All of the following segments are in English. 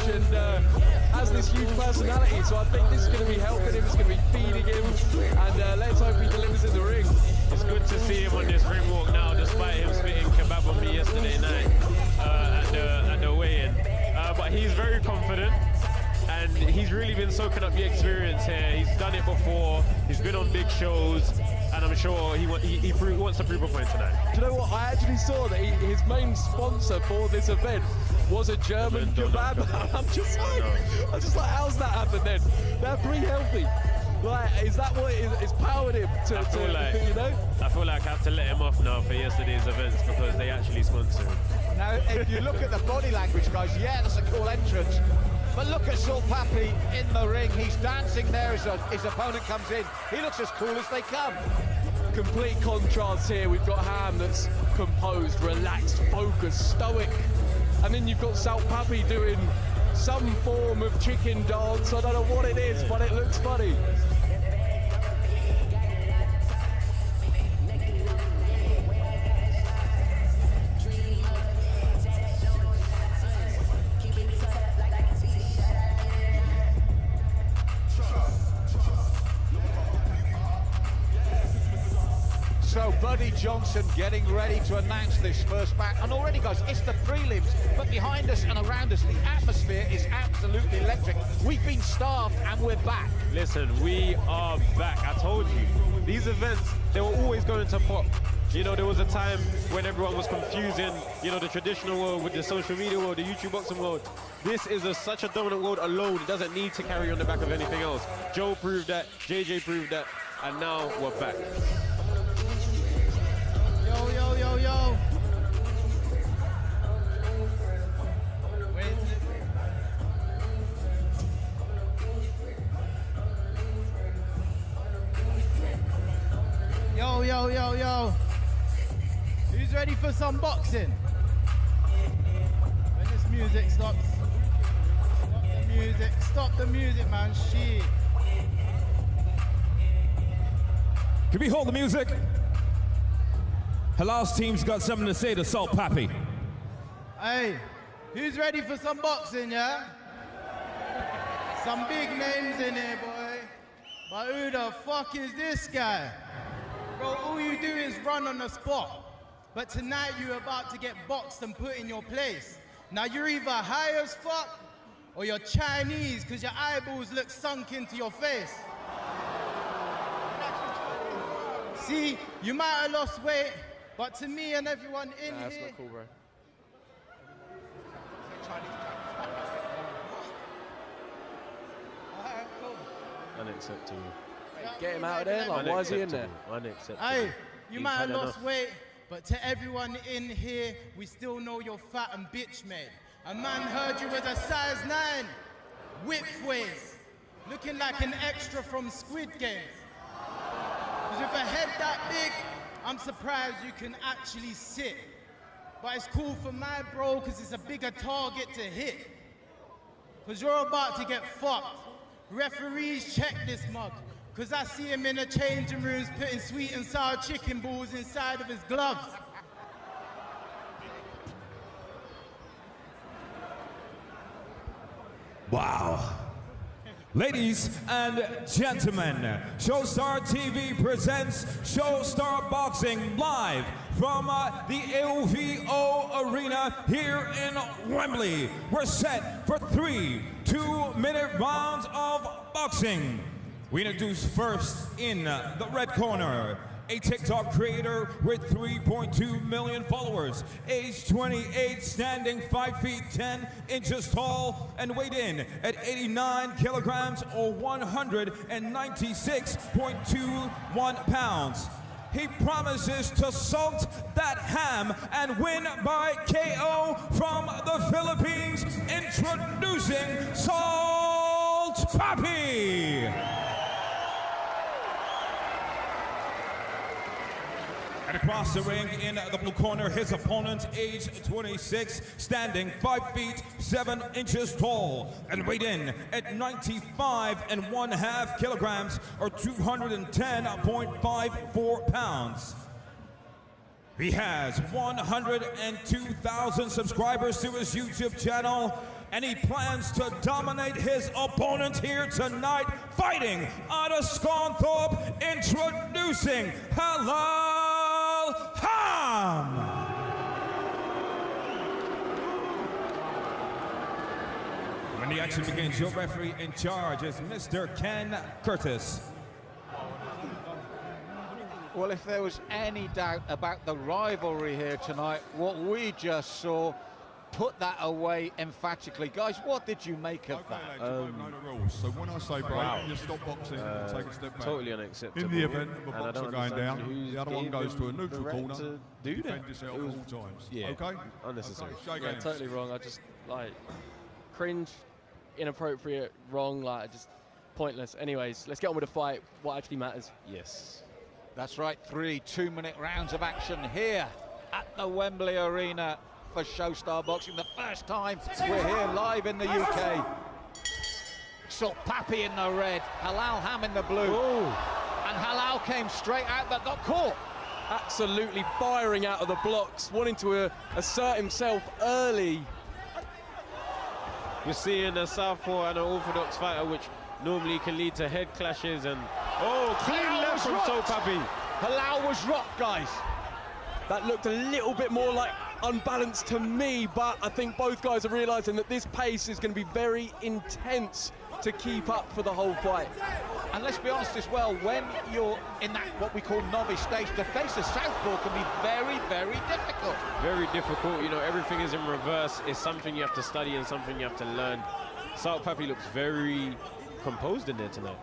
and has this huge personality. So I think this is going to be helping him, it's going to be feeding him, and let's hope he delivers in the ring. It's good to see him on this ring walk now, despite him spitting kebab on me yesterday night at the weigh-in. But he's very confident, and he's really been soaking up the experience here. He's done it before, he's been on big shows, and I'm sure he wants to prove a point tonight. Do you know what? I actually saw that his main sponsor for this event was a German kebab. I'm just like, how's that happened then? They're pretty healthy. Like, is that what is powered him to, you know? I feel like I have to let him off now for yesterday's events because they actually sponsor him. Now, if you look at the body language, guys, yeah, that's a cool entrance. But look at Papi in the ring. He's dancing there as his opponent comes in. He looks as cool as they come. Complete contrast here. We've got Ham that's composed, relaxed, focused, stoic. And then you've got Papi doing some form of chicken dance. I don't know what it is, but it looks funny. So Buddy Johnson getting ready to announce this first match. And already, guys, it's the prelims, but behind us and around us, the atmosphere is absolutely electric. We've been starved and we're back. Listen, we are back. I told you, these events, they were always going to pop. You know, there was a time when everyone was confusing, you know, the traditional world with the social media world, the YouTube boxing world. This is such a dominant world alone. It doesn't need to carry on the back of anything else. Joe proved that, JJ proved that, and now we're back. Yo. Yo. Who's ready for some boxing? When this music stops. Stop the music, man. Shit. Can we hold the music? Halal's team's got something to say to Papi. Hey, who's ready for some boxing, yeah? Some big names in here, boy. But who the fuck is this guy? Bro, all you do is run on the spot. But tonight you're about to get boxed and put in your place. Now you're either high as fuck or you're Chinese because your eyeballs look sunk into your face. See, you might have lost weight, but to me and everyone in here... That's not cool, bro. Alright, cool. Unacceptable. Get him out of there, like, why is he in there? Unacceptable. Hey, you He's might have had lost enough. weight, but to everyone in here, we still know you're fat and bitch made. A man heard you was a size 9, whip waist, looking like an extra from Squid Games. Because with a head that big, I'm surprised you can actually sit. But it's cool for my bro, because it's a bigger target to hit. Because you're about to get fucked. Referees, check this mug. Because I see him in the changing rooms putting sweet and sour chicken balls inside of his gloves. Wow. Ladies and gentlemen, Showstar TV presents Showstar Boxing live from the LVO Arena here in Wembley. We're set for 3 2-minute rounds of boxing. We introduce first in the red corner, a TikTok creator with 3.2 million followers, age 28, standing 5 feet 10 inches tall, and weighed in at 89 kilograms or 196.21 pounds. He promises to salt that ham and win by KO from the Philippines. Introducing Papi. And across the ring in the blue corner, his opponent, age 26, standing 5 feet 7 inches tall, and weighed in at 95.5 kilograms or 210.54 pounds. He has 102,000 subscribers to his YouTube channel, and he plans to dominate his opponent here tonight. Fighting out of Scunthorpe, introducing Halal Ham. When the action begins, your referee in charge is Mr. Ken Curtis. Well, if there was any doubt about the rivalry here tonight, what we just saw put that away emphatically. Guys, what did you make of that? Lads, you both know the rules. So when I say break, you stop boxing and take a step back. Totally unacceptable. In the event of a And I boxer don't going understand down, who's the other one gave goes to a him the neutral right corner, to do defend that. yourself It at was- all times. yeah, Okay? unnecessary. Okay, shake Yeah, hands. totally wrong. I just like cringe, inappropriate, wrong, like just pointless. Anyways, let's get on with the fight. What actually matters. Yes. That's right, 3 2-minute rounds of action here at the Wembley Arena for Showstar Boxing. The first time we're here live in the UK. Saw Papi in the red, Halal Ham in the blue. Ooh. And Halal came straight out but got caught. Absolutely firing out of the blocks, wanting to assert himself early. We're seeing a southpaw and an orthodox fighter, which normally can lead to head clashes, and clean Halal left was from rocked. Papi. Halal was rocked, guys. That looked a little bit more like unbalanced to me, but I think both guys are realizing that this pace is going to be very intense to keep up for the whole fight. And let's be honest as well, when you're in that what we call novice stage, to face a southpaw can be very, very difficult. Very difficult, you know, everything is in reverse. It's something you have to study and something you have to learn. South Papi looks very composed in there tonight.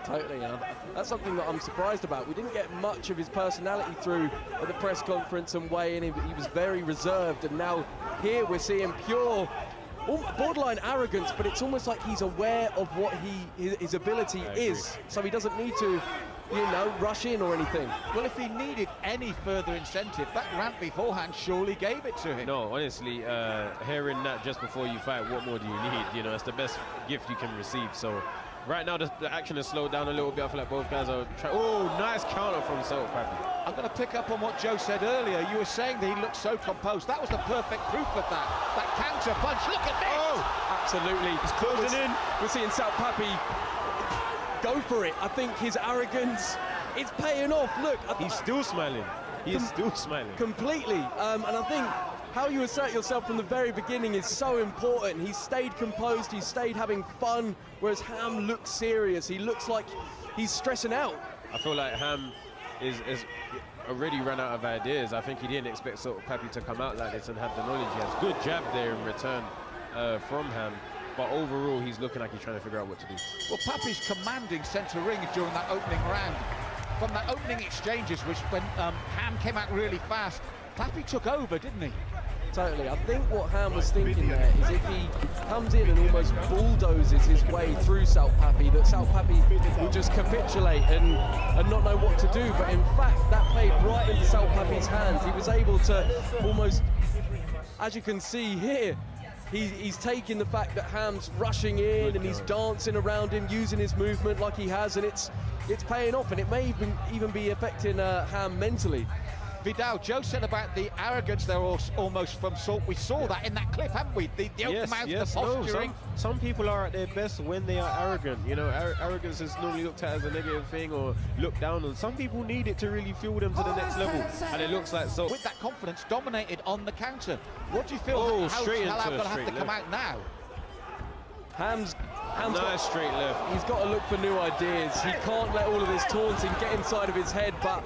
Totally, and that's something that I'm surprised about. We didn't get much of his personality through at the press conference and weigh-in. He was very reserved, and now here we're seeing pure, borderline arrogance, but it's almost like he's aware of what his ability is, so he doesn't need to, you know, rush in or anything. Well, if he needed any further incentive, that rant beforehand surely gave it to him. No, honestly, hearing that just before you fight, what more do you need? You know, it's the best gift you can receive. So right now the action has slowed down a little bit. I feel like both guys are trying. Oh, nice counter from South Papi. I'm going to pick up on what Joe said earlier. You were saying that he looked so composed. That was the perfect proof of that. That counter punch. Look at this! Oh, absolutely. He's closing in. We're seeing South Papi go for it. I think his arrogance, it's paying off. Look, He's still smiling. He is still smiling. completely. And I think how you assert yourself from the very beginning is so important. He stayed composed, he stayed having fun, whereas Ham looks serious. He looks like he's stressing out. I feel like Ham is already run out of ideas. I think he didn't expect sort of Papi to come out like this and have the knowledge. He has good jab there in return from Ham, but overall he's looking like he's trying to figure out what to do. Well, Papi's commanding centre ring during that opening round. From that opening exchanges, which when Ham came out really fast, Papi took over, didn't he? Totally. I think what Ham was thinking there is if he comes in and almost bulldozes his way through South Papi, that South Papi will just capitulate and not know what to do. But in fact, that played right into South Papi's hands. He was able to almost, as you can see here, he's taking the fact that Ham's rushing in and he's dancing around him, using his movement like he has, and it's paying off, and it may even be affecting Ham mentally. Vidal, Joe said about the arrogance there almost from Salt. We saw that in that clip, haven't we? The open mouth, the posturing. Some people are at their best when they are arrogant. You know, arrogance is normally looked at as a negative thing or looked down on. Some people need it to really fuel them to the next level, and it looks like so. With that confidence, dominated on the counter. What do you feel? Oh, how's straight into Halal a going to have to straight come left. out now? Ham's Nice got, straight left. he's got to look for new ideas. He can't let all of this taunting get inside of his head, but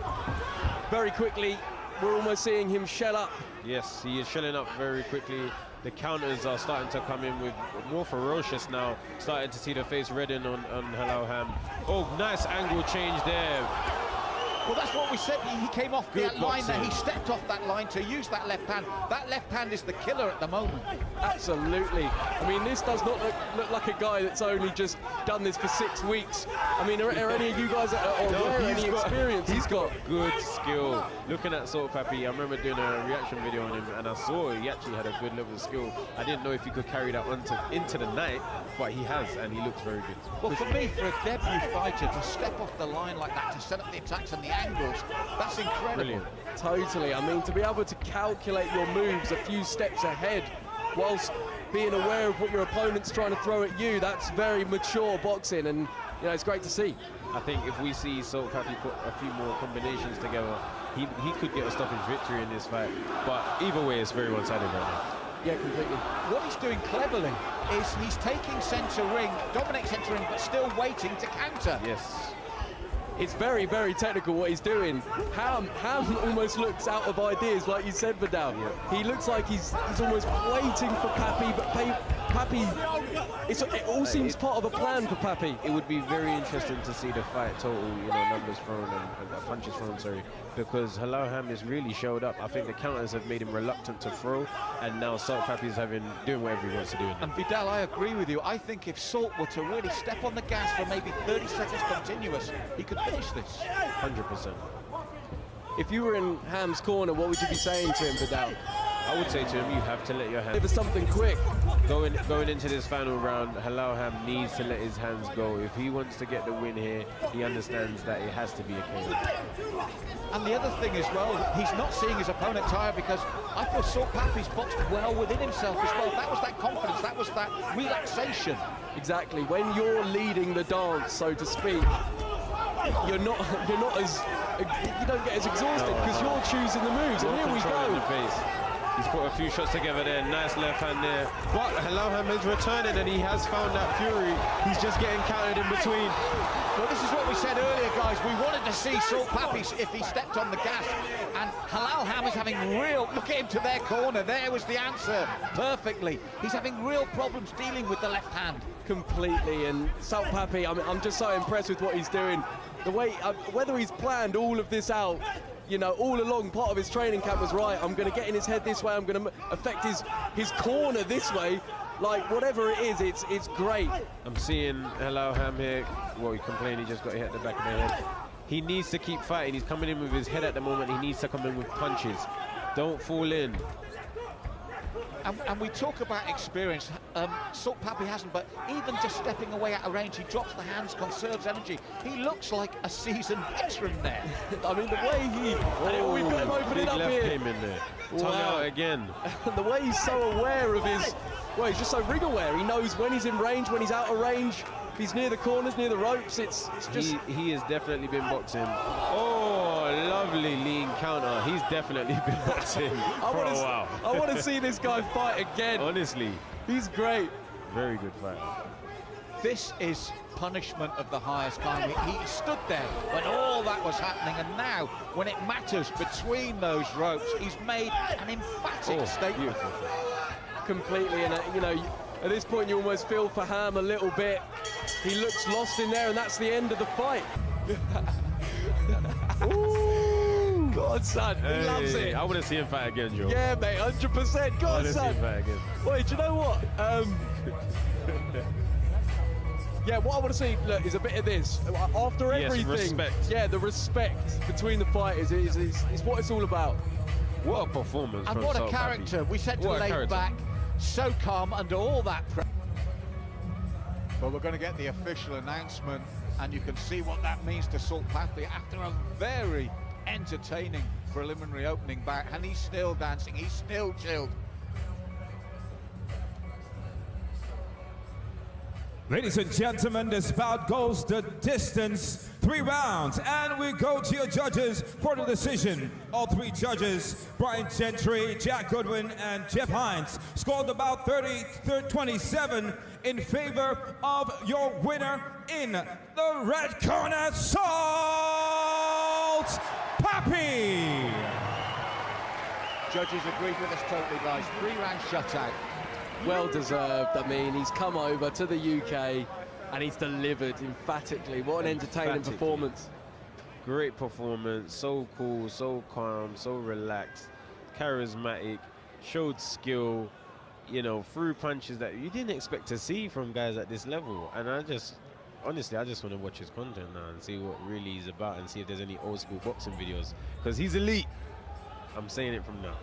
very quickly we're almost seeing him shell up. Yes, he is shelling up very quickly. The counters are starting to come in with more ferocious now. Starting to see the face redden on Halal Ham. Oh, nice angle change there. Well, that's what we said. He came off Good that line there. boxing. He stepped off that line to use that left hand. That left hand is the killer at the moment. Absolutely. I mean, this does not look like a guy that's only just done this for 6 weeks. I mean, are any of you guys aware of any experience he's got? Good skill. Looking at Salt Papi, I remember doing a reaction video on him, and I saw he actually had a good level of skill. I didn't know if he could carry that into the night, but he has, and he looks very good. Well, for me, for a debut fighter to step off the line like that, to set up the attacks and the angles, that's incredible. Brilliant. Totally. I mean, to be able to calculate your moves a few steps ahead whilst being aware of what your opponent's trying to throw at you. That's very mature boxing, and you know, it's great to see. I think if we see Salt Papi put a few more combinations together, he could get a stoppage victory in this fight. But either way, it's very one-sided right now. Yeah, completely. What he's doing cleverly is he's taking centre ring, dominating centre ring, but still waiting to counter. Yes. It's very, very technical what he's doing. Ham almost looks out of ideas, like you said, Vidal. Yeah. He looks like he's almost waiting for Papi, but Papi, it all seems part of a plan for Papi. It would be very interesting to see the fight total, you know, numbers thrown and punches thrown, sorry, because Halal Ham has really showed up. I think the counters have made him reluctant to throw, and now Salt Papi's doing whatever he wants to do. And Vidal, I agree with you. I think if Salt were to really step on the gas for maybe 30 seconds continuous, he could finish this. 100%. If you were in Ham's corner, what would you be saying to him, Vidal? I would say to him, you have to let your hands... Give us something quick. Going into this final round, Halal Ham needs to let his hands go. If he wants to get the win here, he understands that it has to be a KO. And the other thing as well, he's not seeing his opponent tire, because I feel Salt Papi's boxed well within himself as well. That was that confidence, that was that relaxation. Exactly. When you're leading the dance, so to speak, you're not as, you don't get as exhausted because you're choosing the moves. And here we go. He's put a few shots together there, nice left hand there. But Halal Ham is returning, and he has found that fury. He's just getting countered in between. Well, this is what we said earlier, guys. We wanted to see Salt Papi if he stepped on the gas. And Halal Ham is having real... Look at him to their corner. There was the answer perfectly. He's having real problems dealing with the left hand. Completely. And Salt Papi, I'm just so impressed with what he's doing. The way, whether he's planned all of this out, you know, all along, part of his training camp was right. I'm going to get in his head this way. I'm going to affect his corner this way. Like, whatever it is, it's great. I'm seeing Halal Ham here. Well, he complained he just got hit at the back of the head. He needs to keep fighting. He's coming in with his head at the moment. He needs to come in with punches. Don't fall in. And we talk about experience. Salt Papi hasn't, but even just stepping away out of range, he drops the hands, conserves energy. He looks like a seasoned veteran there. I mean, the way we've got him opening up here. Came in there. Tongue out again. The way he's so aware of his, well, he's just so ring aware. He knows when he's in range, when he's out of range. If he's near the corners, near the ropes, it's just... He has definitely been boxing. Oh, lovely lean counter. He's definitely been boxing for a while. I want to see this guy fight again. Honestly. He's great. Very good fight. This is punishment of the highest kind. He stood there when all that was happening, and now, when it matters between those ropes, he's made an emphatic statement. Beautiful. Completely, and you know, at this point you almost feel for Ham a little bit. He looks lost in there, and that's the end of the fight. Ooh, God, son, he loves it. I want to see him fight again, Joe. Yeah, mate, 100%. God, son. See him fight again. Wait, do you know what? Yeah, what I want to see, look, is a bit of this. After everything, respect. Yeah, the respect between the fighters is what it's all about. What a performance. And from what a Salt character. Papi. We said to laid back, so calm under all that pressure. Well, we're going to get the official announcement, and you can see what that means to Salt Papi after a very entertaining preliminary opening back, and he's still dancing, he's still chilled. Ladies and gentlemen, this bout goes the distance, 3 rounds, and we go to your judges for the decision. All 3 judges, Brian Gentry, Jack Goodwin, and Jeff Hines, scored about 30-27 in favor of your winner in the red corner, Salt Papi. Judges agreed with us totally, guys. 3-round shutout. Well deserved. I mean, he's come over to the UK and he's delivered emphatically. What an entertaining performance. Great performance, so cool, so calm, so relaxed, charismatic, showed skill, you know, threw punches that you didn't expect to see from guys at this level. And honestly, I just want to watch his content now and see what really he's about and see if there's any old school boxing videos, because he's elite. I'm saying it from now.